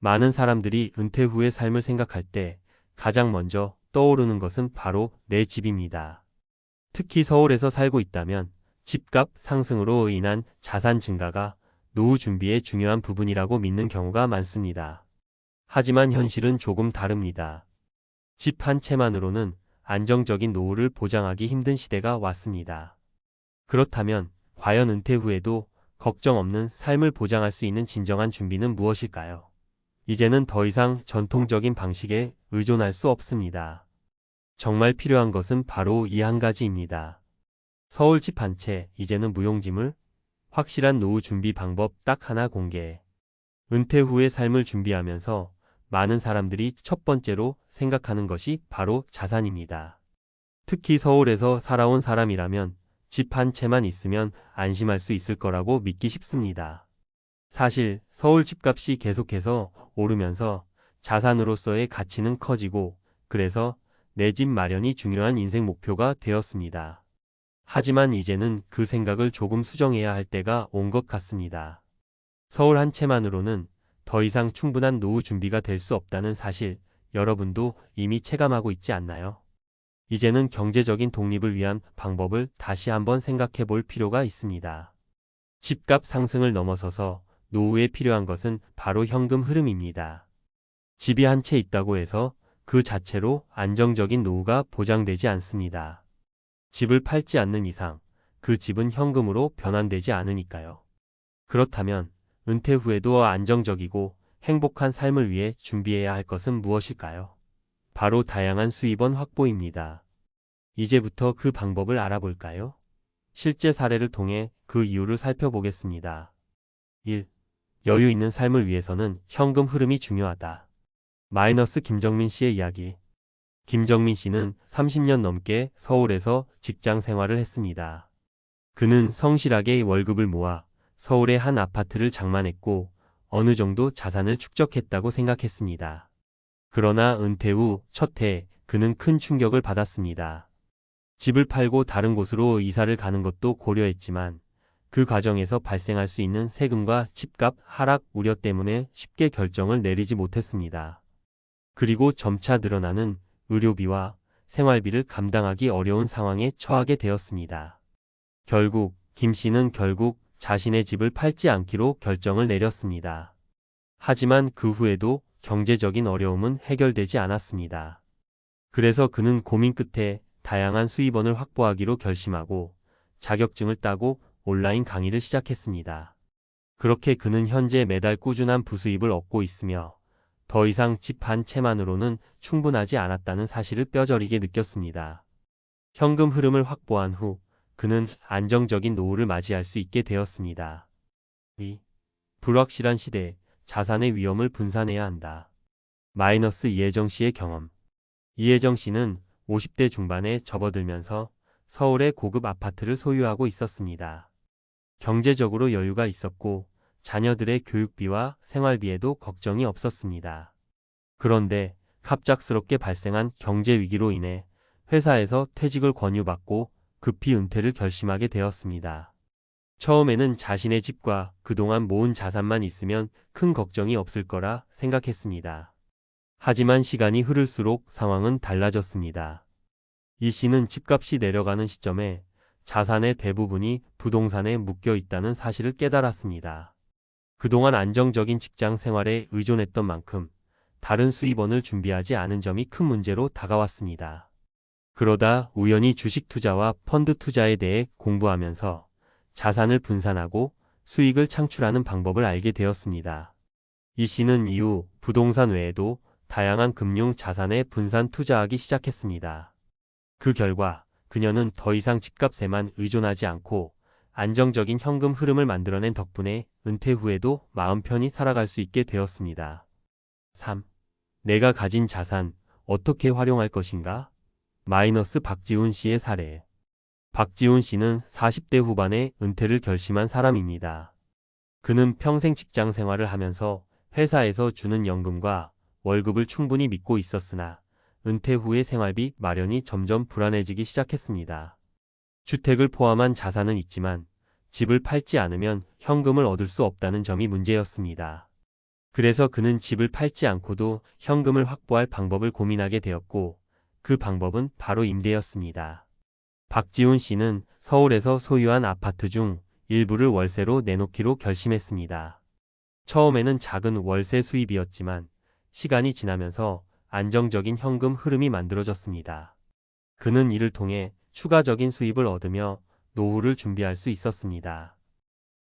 많은 사람들이 은퇴 후의 삶을 생각할 때 가장 먼저 떠오르는 것은 바로 내 집입니다. 특히 서울에서 살고 있다면 집값 상승으로 인한 자산 증가가 노후 준비의 중요한 부분이라고 믿는 경우가 많습니다. 하지만 현실은 조금 다릅니다. 집 한 채만으로는 안정적인 노후를 보장하기 힘든 시대가 왔습니다. 그렇다면 과연 은퇴 후에도 걱정 없는 삶을 보장할 수 있는 진정한 준비는 무엇일까요? 이제는 더 이상 전통적인 방식에 의존할 수 없습니다. 정말 필요한 것은 바로 이 한 가지입니다. 서울 집 한 채, 이제는 무용지물, 확실한 노후 준비 방법 딱 하나 공개. 은퇴 후의 삶을 준비하면서 많은 사람들이 첫 번째로 생각하는 것이 바로 자산입니다. 특히 서울에서 살아온 사람이라면 집 한 채만 있으면 안심할 수 있을 거라고 믿기 쉽습니다. 사실 서울 집값이 계속해서 오르면서 자산으로서의 가치는 커지고, 그래서 내 집 마련이 중요한 인생 목표가 되었습니다. 하지만 이제는 그 생각을 조금 수정해야 할 때가 온 것 같습니다. 서울 한 채만으로는 더 이상 충분한 노후 준비가 될 수 없다는 사실, 여러분도 이미 체감하고 있지 않나요? 이제는 경제적인 독립을 위한 방법을 다시 한번 생각해 볼 필요가 있습니다. 집값 상승을 넘어서서 노후에 필요한 것은 바로 현금 흐름입니다. 집이 한 채 있다고 해서 그 자체로 안정적인 노후가 보장되지 않습니다. 집을 팔지 않는 이상 그 집은 현금으로 변환되지 않으니까요. 그렇다면 은퇴 후에도 안정적이고 행복한 삶을 위해 준비해야 할 것은 무엇일까요? 바로 다양한 수입원 확보입니다. 이제부터 그 방법을 알아볼까요? 실제 사례를 통해 그 이유를 살펴보겠습니다. 1. 여유 있는 삶을 위해서는 현금 흐름이 중요하다. 김정민 씨의 이야기. 김정민 씨는 30년 넘게 서울에서 직장 생활을 했습니다. 그는 성실하게 월급을 모아 서울의 한 아파트를 장만했고 어느 정도 자산을 축적했다고 생각했습니다. 그러나 은퇴 후 첫 해 그는 큰 충격을 받았습니다. 집을 팔고 다른 곳으로 이사를 가는 것도 고려했지만 그 과정에서 발생할 수 있는 세금과 집값 하락 우려 때문에 쉽게 결정을 내리지 못했습니다. 그리고 점차 늘어나는 의료비와 생활비를 감당하기 어려운 상황에 처하게 되었습니다. 김 씨는 결국 자신의 집을 팔지 않기로 결정을 내렸습니다. 하지만 그 후에도 경제적인 어려움은 해결되지 않았습니다. 그래서 그는 고민 끝에 다양한 수입원을 확보하기로 결심하고 자격증을 따고 온라인 강의를 시작했습니다. 그렇게 그는 현재 매달 꾸준한 부수입을 얻고 있으며 더 이상 집 한 채만으로는 충분하지 않았다는 사실을 뼈저리게 느꼈습니다. 현금 흐름을 확보한 후 그는 안정적인 노후를 맞이할 수 있게 되었습니다. 2. 불확실한 시대, 자산의 위험을 분산해야 한다. 이혜정 씨의 경험. 이혜정 씨는 50대 중반에 접어들면서 서울의 고급 아파트를 소유하고 있었습니다. 경제적으로 여유가 있었고 자녀들의 교육비와 생활비에도 걱정이 없었습니다. 그런데 갑작스럽게 발생한 경제 위기로 인해 회사에서 퇴직을 권유받고 급히 은퇴를 결심하게 되었습니다. 처음에는 자신의 집과 그동안 모은 자산만 있으면 큰 걱정이 없을 거라 생각했습니다. 하지만 시간이 흐를수록 상황은 달라졌습니다. 이 씨는 집값이 내려가는 시점에 자산의 대부분이 부동산에 묶여 있다는 사실을 깨달았습니다. 그동안 안정적인 직장 생활에 의존했던 만큼 다른 수입원을 준비하지 않은 점이 큰 문제로 다가왔습니다. 그러다 우연히 주식 투자와 펀드 투자에 대해 공부하면서 자산을 분산하고 수익을 창출하는 방법을 알게 되었습니다. 이 씨는 이후 부동산 외에도 다양한 금융 자산에 분산 투자하기 시작했습니다. 그 결과 그녀는 더 이상 집값에만 의존하지 않고 안정적인 현금 흐름을 만들어낸 덕분에 은퇴 후에도 마음 편히 살아갈 수 있게 되었습니다. 3. 내가 가진 자산, 어떻게 활용할 것인가? 박지훈 씨의 사례. 박지훈 씨는 40대 후반에 은퇴를 결심한 사람입니다. 그는 평생 직장 생활을 하면서 회사에서 주는 연금과 월급을 충분히 믿고 있었으나 은퇴 후의 생활비 마련이 점점 불안해지기 시작했습니다. 주택을 포함한 자산은 있지만 집을 팔지 않으면 현금을 얻을 수 없다는 점이 문제였습니다. 그래서 그는 집을 팔지 않고도 현금을 확보할 방법을 고민하게 되었고, 그 방법은 바로 임대였습니다. 박지훈 씨는 서울에서 소유한 아파트 중 일부를 월세로 내놓기로 결심했습니다. 처음에는 작은 월세 수입이었지만 시간이 지나면서 안정적인 현금 흐름이 만들어졌습니다. 그는 이를 통해 추가적인 수입을 얻으며 노후를 준비할 수 있었습니다.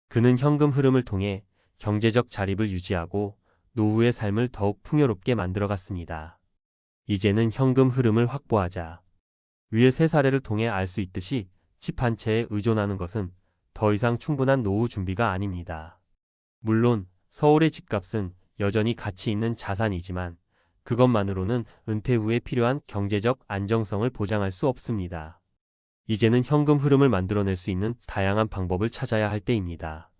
그는 현금 흐름을 통해 경제적 자립을 유지하고 노후의 삶을 더욱 풍요롭게 만들어갔습니다. 이제는 현금 흐름을 확보하자. 위의 세 사례를 통해 알 수 있듯이 집 한 채에 의존하는 것은 더 이상 충분한 노후 준비가 아닙니다. 물론 서울의 집값은 여전히 가치 있는 자산이지만 그것만으로는 은퇴 후에 필요한 경제적 안정성을 보장할 수 없습니다. 이제는 현금 흐름을 만들어낼 수 있는 다양한 방법을 찾아야 할 때입니다.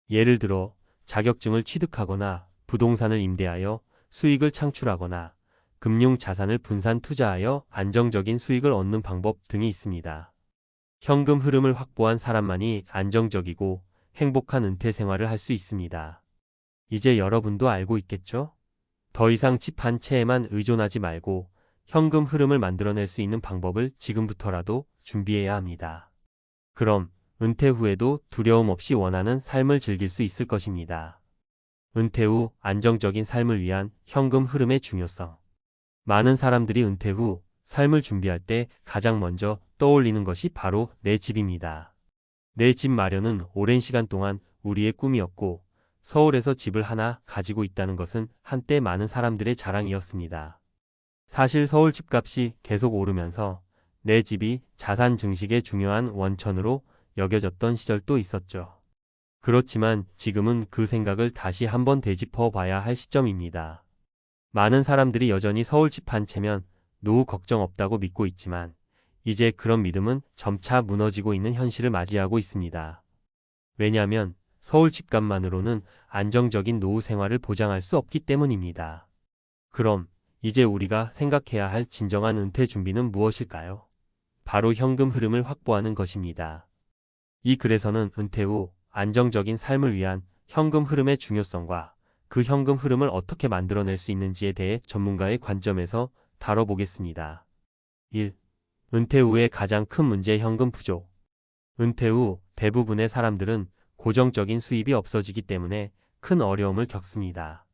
예를 들어 자격증을 취득하거나 부동산을 임대하여 수익을 창출하거나 금융 자산을 분산 투자하여 안정적인 수익을 얻는 방법 등이 있습니다. 현금 흐름을 확보한 사람만이 안정적이고 행복한 은퇴 생활을 할 수 있습니다. 이제 여러분도 알고 있겠죠? 더 이상 집 한 채에만 의존하지 말고 현금 흐름을 만들어낼 수 있는 방법을 지금부터라도 준비해야 합니다. 그럼 은퇴 후에도 두려움 없이 원하는 삶을 즐길 수 있을 것입니다. 은퇴 후 안정적인 삶을 위한 현금 흐름의 중요성. 많은 사람들이 은퇴 후 삶을 준비할 때 가장 먼저 떠올리는 것이 바로 내 집입니다. 내 집 마련은 오랜 시간 동안 우리의 꿈이었고, 서울에서 집을 하나 가지고 있다는 것은 한때 많은 사람들의 자랑이었습니다. 사실 서울 집값이 계속 오르면서 내 집이 자산 증식의 중요한 원천으로 여겨졌던 시절도 있었죠. 그렇지만 지금은 그 생각을 다시 한번 되짚어 봐야 할 시점입니다. 많은 사람들이 여전히 서울 집 한 채면 노후 걱정 없다고 믿고 있지만 이제 그런 믿음은 점차 무너지고 있는 현실을 맞이하고 있습니다. 왜냐하면 서울 집값만으로는 안정적인 노후 생활을 보장할 수 없기 때문입니다. 그럼 이제 우리가 생각해야 할 진정한 은퇴 준비는 무엇일까요? 바로 현금 흐름을 확보하는 것입니다. 이 글에서는 은퇴 후 안정적인 삶을 위한 현금 흐름의 중요성과 그 현금 흐름을 어떻게 만들어낼 수 있는지에 대해 전문가의 관점에서 다뤄보겠습니다. 1. 은퇴 후의 가장 큰 문제 현금 부족. 은퇴 후 대부분의 사람들은 고정적인 수입이 없어지기 때문에 큰 어려움을 겪습니다.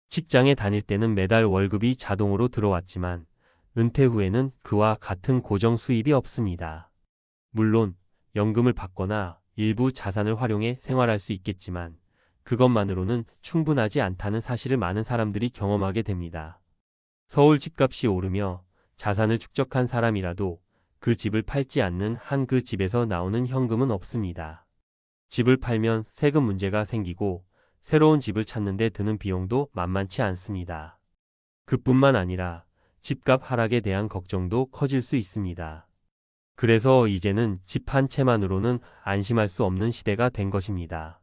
직장에 다닐 때는 매달 월급이 자동으로 들어왔지만 은퇴 후에는 그와 같은 고정 수입이 없습니다. 물론 연금을 받거나 일부 자산을 활용해 생활할 수 있겠지만 그것만으로는 충분하지 않다는 사실을 많은 사람들이 경험하게 됩니다. 서울 집값이 오르며 자산을 축적한 사람이라도 그 집을 팔지 않는 한 그 집에서 나오는 현금은 없습니다. 집을 팔면 세금 문제가 생기고 새로운 집을 찾는 데 드는 비용도 만만치 않습니다. 그뿐만 아니라 집값 하락에 대한 걱정도 커질 수 있습니다. 그래서 이제는 집 한 채만으로는 안심할 수 없는 시대가 된 것입니다.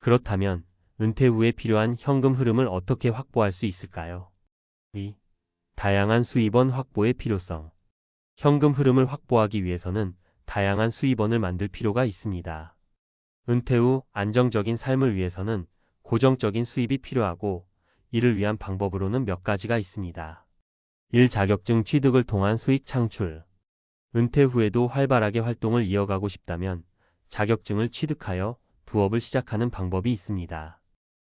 그렇다면 은퇴 후에 필요한 현금 흐름을 어떻게 확보할 수 있을까요? 2. 다양한 수입원 확보의 필요성. 현금 흐름을 확보하기 위해서는 다양한 수입원을 만들 필요가 있습니다. 은퇴 후 안정적인 삶을 위해서는 고정적인 수입이 필요하고 이를 위한 방법으로는 몇 가지가 있습니다. 1. 자격증 취득을 통한 수익 창출. 은퇴 후에도 활발하게 활동을 이어가고 싶다면 자격증을 취득하여 부업을 시작하는 방법이 있습니다.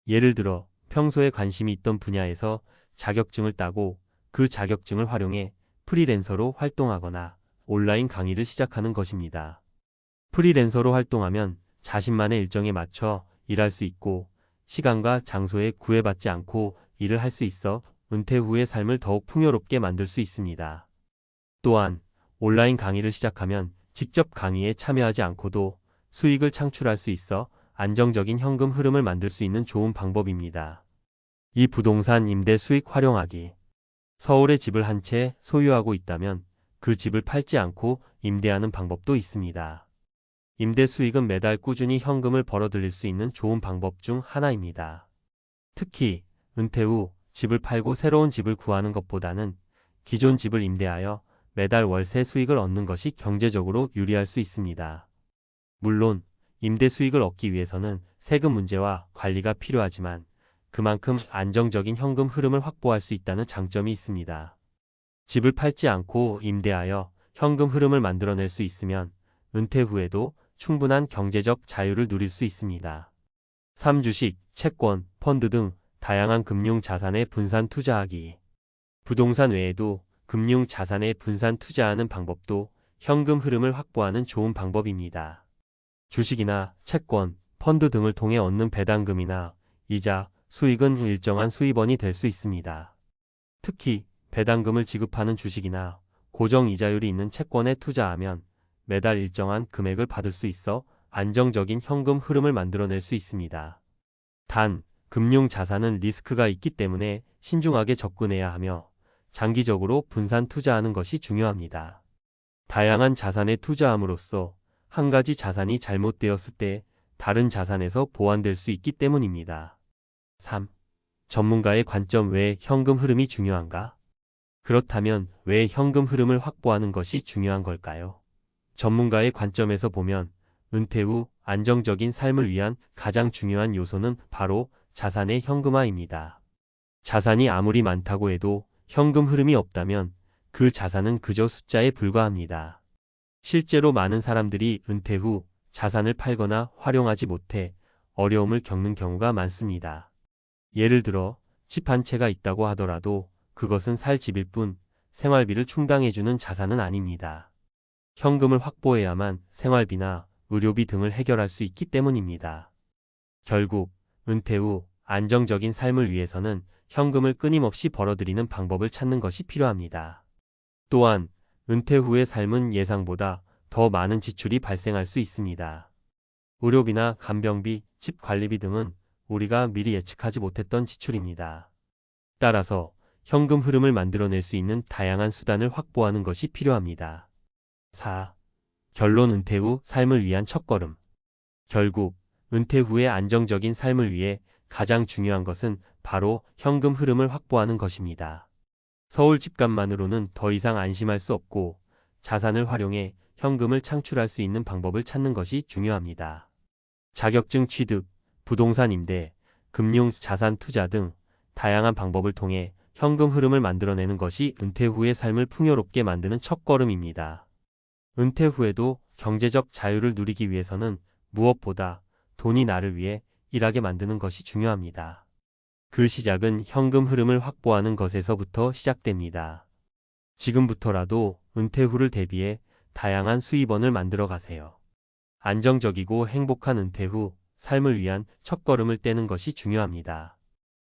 예를 들어 평소에 관심이 있던 분야에서 자격증을 따고 그 자격증을 활용해 프리랜서로 활동하거나 온라인 강의를 시작하는 것입니다. 프리랜서로 활동하면 자신만의 일정에 맞춰 일할 수 있고 시간과 장소에 구애받지 않고 일을 할 수 있어 은퇴 후의 삶을 더욱 풍요롭게 만들 수 있습니다. 또한 온라인 강의를 시작하면 직접 강의에 참여하지 않고도 수익을 창출할 수 있어 안정적인 현금 흐름을 만들 수 있는 좋은 방법입니다. 이 부동산 임대 수익 활용하기. 서울에 집을 한 채 소유하고 있다면 그 집을 팔지 않고 임대하는 방법도 있습니다. 임대 수익은 매달 꾸준히 현금을 벌어들일 수 있는 좋은 방법 중 하나입니다. 특히 은퇴 후 집을 팔고 새로운 집을 구하는 것보다는 기존 집을 임대하여 매달 월세 수익을 얻는 것이 경제적으로 유리할 수 있습니다. 물론 임대 수익을 얻기 위해서는 세금 문제와 관리가 필요하지만 그만큼 안정적인 현금 흐름을 확보할 수 있다는 장점이 있습니다. 집을 팔지 않고 임대하여 현금 흐름을 만들어낼 수 있으면 은퇴 후에도 충분한 경제적 자유를 누릴 수 있습니다. 3. 주식, 채권, 펀드 등 다양한 금융 자산에 분산 투자하기. 부동산 외에도 금융 자산에 분산 투자하는 방법도 현금 흐름을 확보하는 좋은 방법입니다. 주식이나 채권, 펀드 등을 통해 얻는 배당금이나 이자, 수익은 일정한 수입원이 될 수 있습니다. 특히 배당금을 지급하는 주식이나 고정 이자율이 있는 채권에 투자하면 매달 일정한 금액을 받을 수 있어 안정적인 현금 흐름을 만들어낼 수 있습니다. 단, 금융 자산은 리스크가 있기 때문에 신중하게 접근해야 하며 장기적으로 분산 투자하는 것이 중요합니다. 다양한 자산에 투자함으로써 한 가지 자산이 잘못되었을 때 다른 자산에서 보완될 수 있기 때문입니다. 3. 전문가의 관점 외에 현금 흐름이 중요한가? 그렇다면 왜 현금 흐름을 확보하는 것이 중요한 걸까요? 전문가의 관점에서 보면 은퇴 후 안정적인 삶을 위한 가장 중요한 요소는 바로 자산의 현금화입니다. 자산이 아무리 많다고 해도 현금 흐름이 없다면 그 자산은 그저 숫자에 불과합니다. 실제로 많은 사람들이 은퇴 후 자산을 팔거나 활용하지 못해 어려움을 겪는 경우가 많습니다. 예를 들어 집 한 채가 있다고 하더라도 그것은 살 집일 뿐 생활비를 충당해주는 자산은 아닙니다. 현금을 확보해야만 생활비나 의료비 등을 해결할 수 있기 때문입니다. 결국 은퇴 후 안정적인 삶을 위해서는 현금을 끊임없이 벌어들이는 방법을 찾는 것이 필요합니다. 또한 은퇴 후의 삶은 예상보다 더 많은 지출이 발생할 수 있습니다. 의료비나 간병비, 집 관리비 등은 우리가 미리 예측하지 못했던 지출입니다. 따라서 현금 흐름을 만들어낼 수 있는 다양한 수단을 확보하는 것이 필요합니다. 4. 결론 은퇴 후 삶을 위한 첫걸음. 결국 은퇴 후의 안정적인 삶을 위해 가장 중요한 것은 바로 현금 흐름을 확보하는 것입니다. 서울 집값만으로는 더 이상 안심할 수 없고 자산을 활용해 현금을 창출할 수 있는 방법을 찾는 것이 중요합니다. 자격증 취득, 부동산 임대, 금융 자산 투자 등 다양한 방법을 통해 현금 흐름을 만들어내는 것이 은퇴 후의 삶을 풍요롭게 만드는 첫걸음입니다. 은퇴 후에도 경제적 자유를 누리기 위해서는 무엇보다 돈이 나를 위해 일하게 만드는 것이 중요합니다. 그 시작은 현금 흐름을 확보하는 것에서부터 시작됩니다. 지금부터라도 은퇴 후를 대비해 다양한 수입원을 만들어 가세요. 안정적이고 행복한 은퇴 후 삶을 위한 첫걸음을 떼는 것이 중요합니다.